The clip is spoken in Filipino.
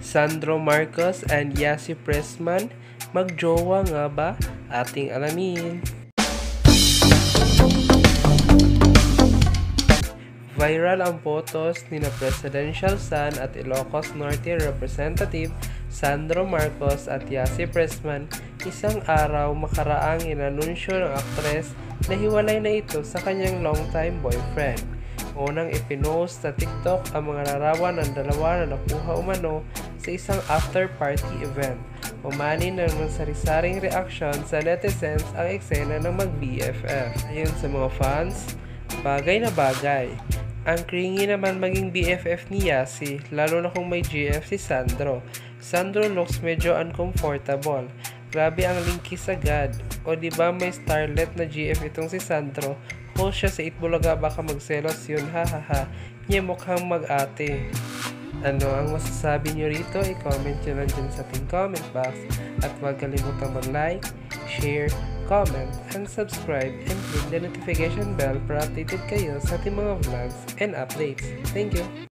Sandro Marcos and Yasi Pressman, magjowa nga ba? Ating alamin. Viral ang photos ni na Presidential Son at Ilocos Norte Representative Sandro Marcos at Yasi Pressman isang araw makaraang inanunsyo ng aktres na hiwalay na ito sa kanyang longtime boyfriend. Unang ipinost sa TikTok ang mga larawan ng dalawa na nakuha umano sa isang after-party event. Umani na ng sari-saring reaksyon sa netizens ang eksena ng mag-BFF. Ayon sa mga fans, bagay na bagay. Ang clingy naman maging BFF ni Yasi, lalo na kung may GF si Sandro. Sandro looks medyo uncomfortable. Grabe ang linkis agad. O diba may starlet na GF itong si Sandro? Post siya sa Itbulaga, baka magselos yun, hahaha. Nye mukhang mag-ate. Ano ang masasabi nyo rito? I-comment nyo lang dyan sa ating comment box. At huwag kalimutang mag-like, share, comment, and subscribe, and click the notification bell para updated kayo sa ating mga vlogs and updates. Thank you!